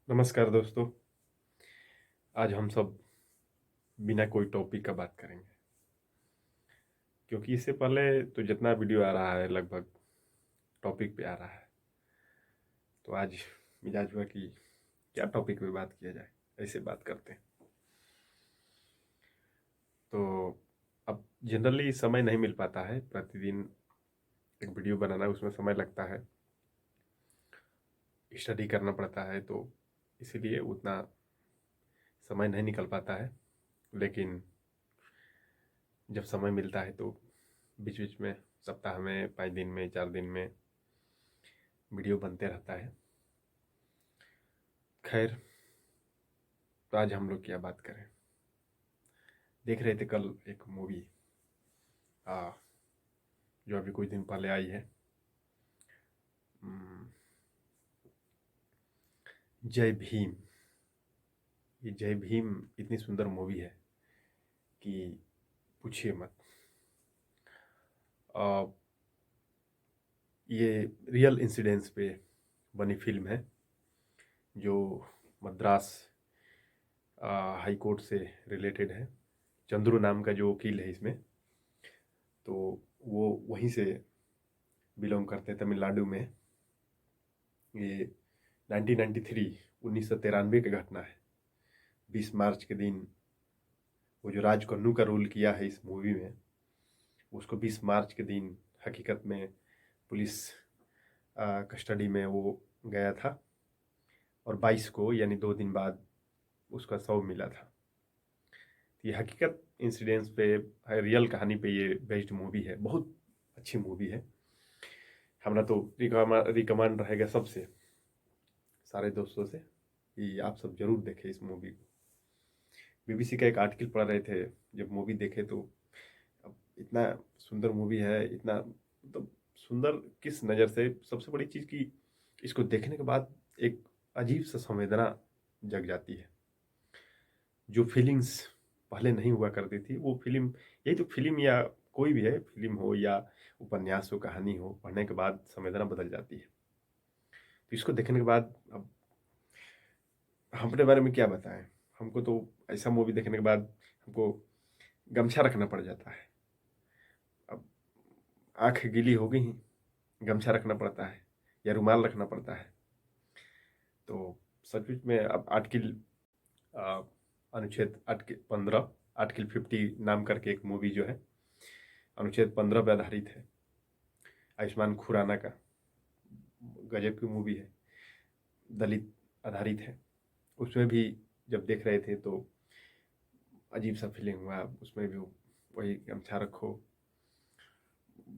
नमस्कार दोस्तों। आज हम सब बिना कोई टॉपिक का बात करेंगे, क्योंकि इससे पहले तो जितना वीडियो आ रहा है लगभग टॉपिक पे आ रहा है। तो आज मिजाज हुआ कि क्या टॉपिक पे बात किया जाए, ऐसे बात करते हैं। तो अब जनरली समय नहीं मिल पाता है, प्रतिदिन एक वीडियो बनाना उसमें समय लगता है, स्टडी करना पड़ता है, तो इसीलिए उतना समय नहीं निकल पाता है। लेकिन जब समय मिलता है तो बीच बीच में, सप्ताह में, 5 दिन में, 4 दिन में वीडियो बनते रहता है। खैर, तो आज हम लोग क्या बात करें। देख रहे थे कल एक मूवी जो अभी कुछ दिन पहले आई है, हम्म, जय भीम। ये जय भीम इतनी सुंदर मूवी है कि पूछिए मत। आ, ये रियल इंसिडेंट्स पे बनी फिल्म है, जो मद्रास हाई कोर्ट से रिलेटेड है। चंद्रू नाम का जो वकील है इसमें, तो वो वहीं से बिलोंग करते हैं, तमिलनाडु में। ये 1993 1993 की घटना है। 20 मार्च के दिन वो जो राज कन्नू का रोल किया है इस मूवी में, उसको 20 मार्च के दिन हकीकत में पुलिस कस्टडी में वो गया था, और 22 को यानी 2 दिन बाद उसका शव मिला था। ये हकीकत इंसिडेंट्स पे, रियल कहानी पे ये बेस्ड मूवी है। बहुत अच्छी मूवी है। हमारा तो रिकमेंड रहेगा सबसे, सारे दोस्तों से, कि आप सब जरूर देखें इस मूवी को। बीबीसी का एक आर्टिकल पढ़ रहे थे जब मूवी देखे, तो अब इतना सुंदर मूवी है, इतना मतलब सुंदर किस नज़र से, सबसे बड़ी चीज़ कि इसको देखने के बाद एक अजीब सा संवेदना जग जाती है। जो फीलिंग्स पहले नहीं हुआ करती थी, वो फिल्म, यही तो फिल्म या कोई भी है, फिल्म हो या उपन्यास हो, कहानी हो, पढ़ने के बाद संवेदना बदल जाती है। तो इसको देखने के बाद अब हम अपने बारे में क्या बताएं। हमको तो ऐसा मूवी देखने के बाद हमको गमछा रखना पड़ जाता है। अब आंख गीली हो गई, गमछा रखना पड़ता है या रुमाल रखना पड़ता है। तो सचमुच में अब आर्टिकल अ, अनुच्छेद आर्टिकल 15, आर्टिकल 50 नाम करके एक मूवी जो है, अनुच्छेद 15 पे आधारित है। आयुष्मान खुराना का गजब की मूवी है, दलित आधारित है। उसमें भी जब देख रहे थे तो अजीब सा फीलिंग हुआ। उसमें भी वही गमछा रखो,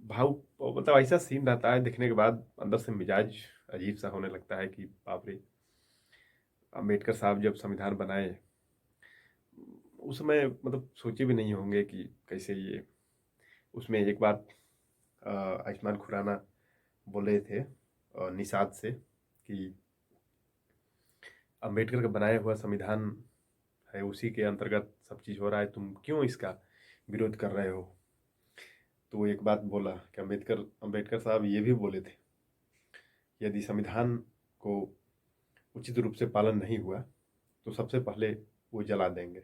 भाव, मतलब ऐसा सीन रहता है देखने के बाद अंदर से मिजाज अजीब सा होने लगता है कि बाप रे। अम्बेडकर साहब जब संविधान बनाए, उस समय मतलब सोचे भी नहीं होंगे कि कैसे ये, उसमें एक बात आयुष्मान खुराना बोले थे निषाद से कि अम्बेडकर का बनाया हुआ संविधान है, उसी के अंतर्गत सब चीज़ हो रहा है, तुम क्यों इसका विरोध कर रहे हो। तो वो एक बात बोला कि अम्बेडकर अम्बेडकर साहब ये भी बोले थे, यदि संविधान को उचित रूप से पालन नहीं हुआ तो सबसे पहले वो जला देंगे।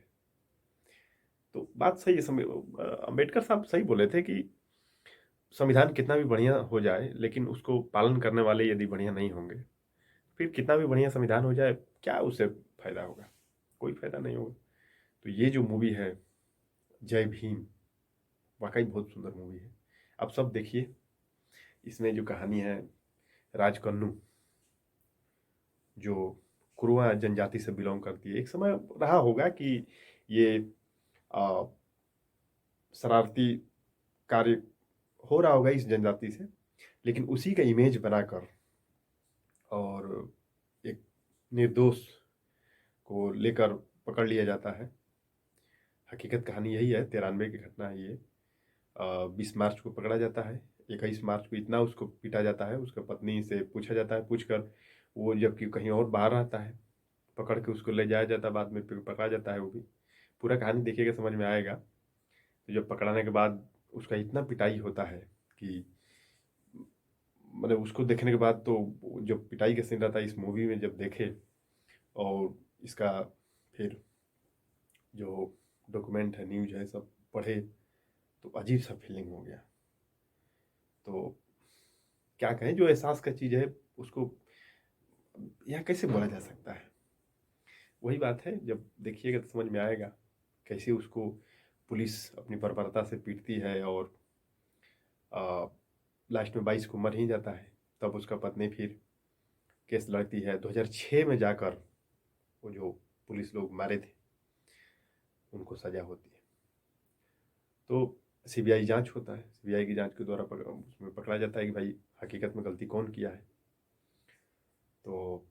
तो बात सही है, अम्बेडकर साहब सही बोले थे कि संविधान कितना भी बढ़िया हो जाए, लेकिन उसको पालन करने वाले यदि बढ़िया नहीं होंगे, फिर कितना भी बढ़िया संविधान हो जाए, क्या उससे फायदा होगा, कोई फायदा नहीं होगा। तो ये जो मूवी है जय भीम, वाकई बहुत सुंदर मूवी है। आप सब देखिए। इसमें जो कहानी है, राज कन्नू जो कुरुआ जनजाति से बिलोंग करती है, एक समय रहा होगा कि ये आ, शरारती कार्य हो रहा होगा इस जनजाति से, लेकिन उसी का इमेज बनाकर और एक निर्दोष को लेकर पकड़ लिया जाता है। हकीकत कहानी यही है, 93 की घटना है ये। 20 मार्च को पकड़ा जाता है। 21 मार्च को इतना उसको पीटा जाता है, उसका पत्नी से पूछा जाता है, पूछकर वो जबकि कहीं और बाहर रहता है, पकड़ के उसको ले जाया जाता है, बाद में फिर पकड़ा जाता है वो भी। पूरा कहानी देखिएगा समझ में आएगा। तो जब पकड़ाने के बाद उसका इतना पिटाई होता है कि मतलब उसको देखने के बाद तो जो पिटाई का सीन रहता है इस मूवी में जब देखे, और इसका फिर जो डॉक्यूमेंट है, न्यूज है, सब पढ़े तो अजीब सा फीलिंग हो गया। तो क्या कहें, जो एहसास का चीज़ है उसको यहाँ कैसे बोला जा सकता है। वही बात है, जब देखिएगा तो समझ में आएगा कैसे उसको पुलिस अपनी बर्बरता से पीटती है और लास्ट में 22 को मर ही जाता है। तब उसका पत्नी फिर केस लड़ती है। 2006 में जाकर वो जो पुलिस लोग मारे थे उनको सजा होती है। तो सीबीआई जांच होता है, सीबीआई की जांच के द्वारा उसमें पकड़ा जाता है कि भाई हकीकत में गलती कौन किया है। तो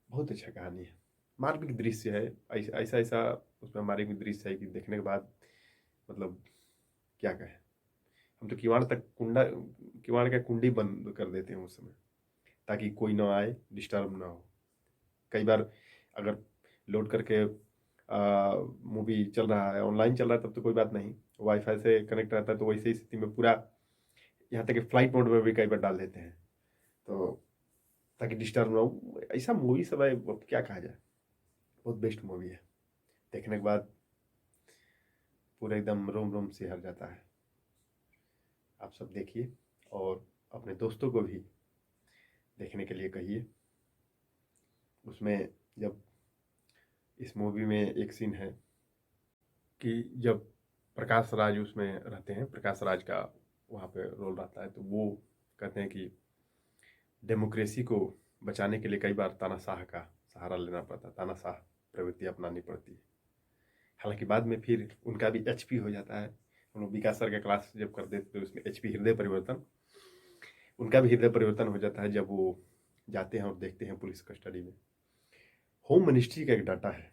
बहुत अच्छा कहानी है, मार्मिक दृश्य है। ऐसा ऐसा उसमें मार्मिक दृश्य है कि देखने के बाद मतलब क्या कहें, हम तो किवाड़ का कुंडी बंद कर देते हैं उस समय, ताकि कोई ना आए, डिस्टर्ब ना हो। कई बार अगर लोड करके मूवी चल रहा है, ऑनलाइन चल रहा है, तब तो कोई बात नहीं, वाईफाई से कनेक्ट रहता है तो वैसे ही स्थिति में पूरा, यहाँ तक कि फ्लाइट मोड में भी कई बार डाल देते हैं तो ताकि डिस्टर्ब ना हो। ऐसा मूवी सब है, अब क्या कहा जाए, बहुत बेस्ट मूवी है। देखने के बाद पूरा एकदम रोम रोम सिहर जाता है। आप सब देखिए और अपने दोस्तों को भी देखने के लिए कहिए। उसमें जब इस मूवी में एक सीन है कि जब प्रकाश राज उसमें रहते हैं, प्रकाश राज का वहाँ पे रोल रहता है, तो वो कहते हैं कि डेमोक्रेसी को बचाने के लिए कई बार तानाशाह का सहारा लेना पड़ता है, तानाशाह प्रवृत्ति अपनानी पड़ती है। हालांकि बाद में फिर उनका भी एचपी हो जाता है। हम लोग विकास सर का क्लास जब करते थे तो उसमें एचपी हृदय परिवर्तन, उनका भी हृदय परिवर्तन हो जाता है जब वो जाते हैं और देखते हैं पुलिस कस्टडी में। होम मिनिस्ट्री का एक डाटा है,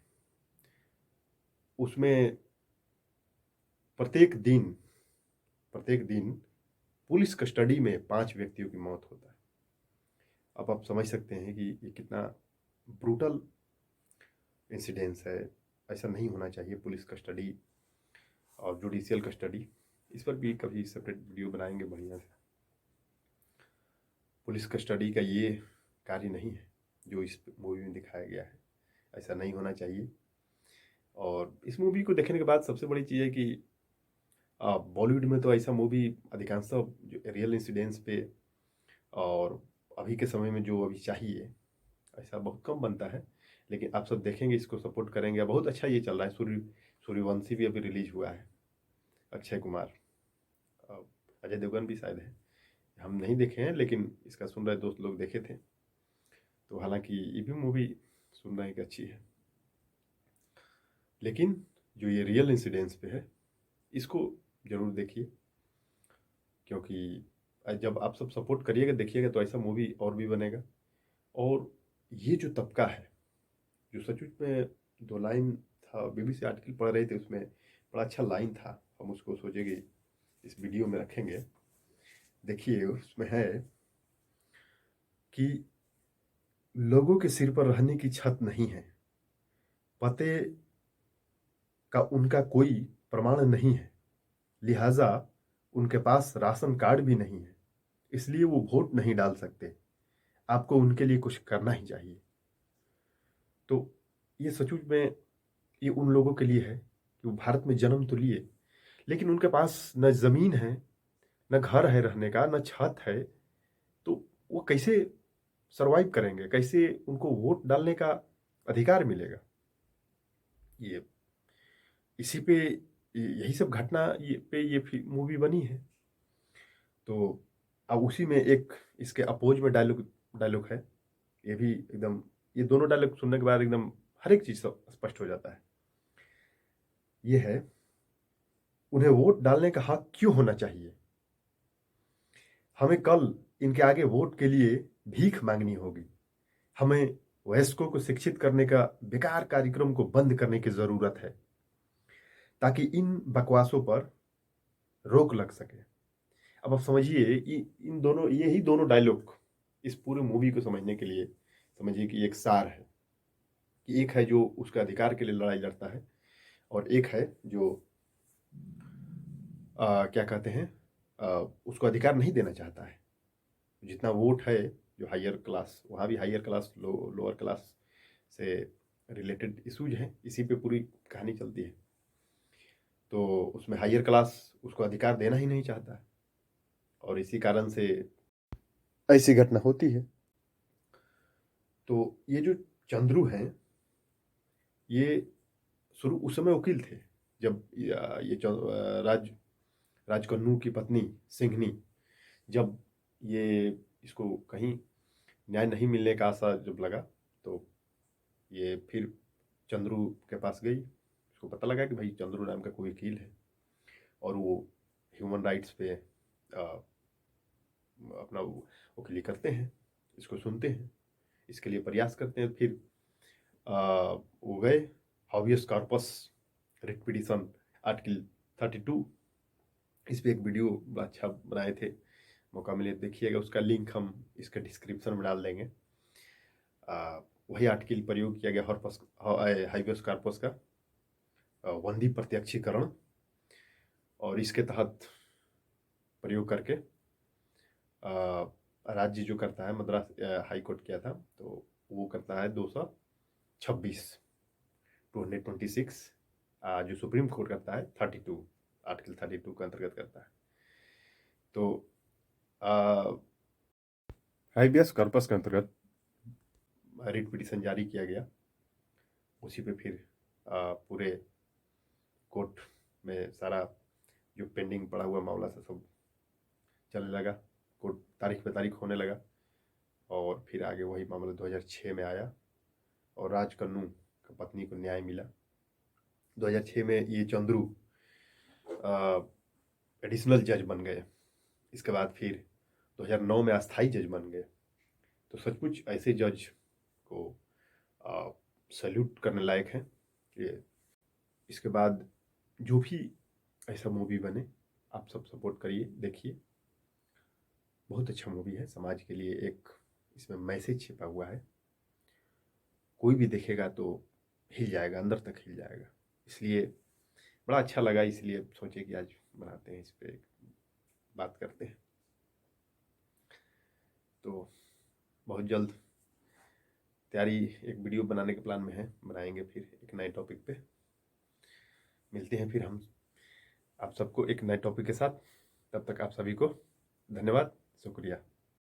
उसमें प्रत्येक दिन पुलिस कस्टडी में 5 व्यक्तियों की मौत होता है। अब आप समझ सकते हैं कि ये कितना ब्रूटल इंसिडेंस है। ऐसा नहीं होना चाहिए। पुलिस कस्टडी और जुडिशियल कस्टडी, इस पर भी कभी सेपरेट वीडियो बनाएंगे बढ़िया से। पुलिस कस्टडी का ये कार्य नहीं है जो इस मूवी में दिखाया गया है, ऐसा नहीं होना चाहिए। और इस मूवी को देखने के बाद सबसे बड़ी चीज़ है कि बॉलीवुड में तो ऐसा मूवी अधिकांशतः जो रियल इंसिडेंट्स पे और अभी के समय में जो अभी चाहिए ऐसा बहुत कम बनता है। लेकिन आप सब देखेंगे, इसको सपोर्ट करेंगे। बहुत अच्छा ये चल रहा है। सूर्यवंशी भी अभी रिलीज हुआ है, अक्षय कुमार, अजय देवगन भी शायद है। हम नहीं देखे हैं लेकिन इसका सुन रहे दोस्त लोग देखे थे। तो हालांकि ये भी मूवी सुन रहे हैं कि अच्छी है, लेकिन जो ये रियल इंसिडेंट्स पे है इसको ज़रूर देखिए, क्योंकि जब आप सब सपोर्ट करिएगा, देखिएगा, तो ऐसा मूवी और भी बनेगा। और ये जो तबका है जो सचमुच में 2 लाइन था, बीबीसी आर्टिकल पढ़ रहे थे, उसमें बड़ा अच्छा लाइन था, हम उसको सोचेंगे इस वीडियो में रखेंगे। देखिए उसमें है कि लोगों के सिर पर रहने की छत नहीं है, पते का उनका कोई प्रमाण नहीं है, लिहाजा उनके पास राशन कार्ड भी नहीं है, इसलिए वो वोट नहीं डाल सकते। आपको उनके लिए कुछ करना ही चाहिए। तो ये सचमुच में ये उन लोगों के लिए है कि वो भारत में जन्म तो लिए, लेकिन उनके पास न ज़मीन है, न घर है रहने का, न छत है। तो वो कैसे सरवाइव करेंगे, कैसे उनको वोट डालने का अधिकार मिलेगा। ये इसी पे यही सब घटना ये मूवी बनी है। तो अब उसी में एक इसके अपोज में डायलॉग है, ये भी एकदम, ये दोनों डायलॉग सुनने के बाद एकदम हर एक चीज़ स्पष्ट हो जाता है। ये है, उन्हें वोट डालने का हक क्यों होना चाहिए? हमें कल इनके आगे वोट के लिए भीख मांगनी होगी। हमें वयस्कों को शिक्षित करने का बेकार कार्यक्रम को बंद करने की जरूरत है, ताकि इन बकवासों पर रोक लग सके। अब आप समझिए, इन दोनों, यही दोनों डायलॉग इस पूरे मूवी को समझने के लिए समझिए कि एक सार है कि एक है जो उसका अधिकार के लिए लड़ाई लड़ता है, और एक है जो क्या कहते हैं, उसको अधिकार नहीं देना चाहता है। जितना वोट है, जो हायर क्लास, वहाँ भी हायर क्लास लोअर क्लास से रिलेटेड इशूज हैं, इसी पे पूरी कहानी चलती है। तो उसमें हायर क्लास उसको अधिकार देना ही नहीं चाहता है और इसी कारण से ऐसी घटना होती है। तो ये जो चंद्रू हैं, ये शुरू उस समय वकील थे जब ये राजकन्नू की पत्नी सिंघनी, जब ये इसको कहीं न्याय नहीं मिलने का आशा जब लगा तो ये फिर चंद्रू के पास गई। उसको पता लगा कि भाई चंद्रू नाम का कोई वकील है और वो ह्यूमन राइट्स पे अपना वकीली करते हैं, इसको सुनते हैं, इसके लिए प्रयास करते हैं। फिर वो गए हाबियस कॉर्पस रिट पिटिशन आर्टिकल 32, इस पे एक वीडियो बड़ा अच्छा बनाए थे, मौका मिले देखिएगा, उसका लिंक हम इसके डिस्क्रिप्शन में डाल देंगे। वही आर्टिकल प्रयोग किया गया हाबियस कॉर्पस का, वंदी प्रत्यक्षीकरण, और इसके तहत प्रयोग करके राज्य जो करता है, मद्रास हाई कोर्ट किया था तो वो करता है 226 जो सुप्रीम कोर्ट करता है 32 आर्टिकल 32 के अंतर्गत करता है। तो हाबियस कॉर्पस के अंतर्गत रिट पिटीशन जारी किया गया। उसी पे फिर पूरे कोर्ट में सारा जो पेंडिंग पड़ा हुआ मामला से सब चलने लगा, कोर्ट तारीख पे तारीख होने लगा और फिर आगे वही मामला 2006 में आया और राजकन्नू की पत्नी को न्याय मिला। 2006 में ये चंद्रू एडिशनल जज बन गए। इसके बाद फिर 2009 में अस्थाई जज बन गए। तो सचमुच ऐसे जज को सैल्यूट करने लायक है। ये इसके बाद जो भी ऐसा मूवी बने आप सब सपोर्ट करिए, देखिए, बहुत अच्छा मूवी है, समाज के लिए एक इसमें मैसेज छिपा हुआ है, कोई भी देखेगा तो हिल जाएगा, अंदर तक हिल जाएगा। इसलिए बड़ा अच्छा लगा, इसलिए सोचे कि आज बनाते हैं, इस पे बात करते हैं। तो बहुत जल्द तैयारी एक वीडियो बनाने के प्लान में है, बनाएंगे फिर एक नए टॉपिक पे। मिलते हैं फिर हम आप सबको एक नए टॉपिक के साथ। तब तक आप सभी को धन्यवाद, शुक्रिया।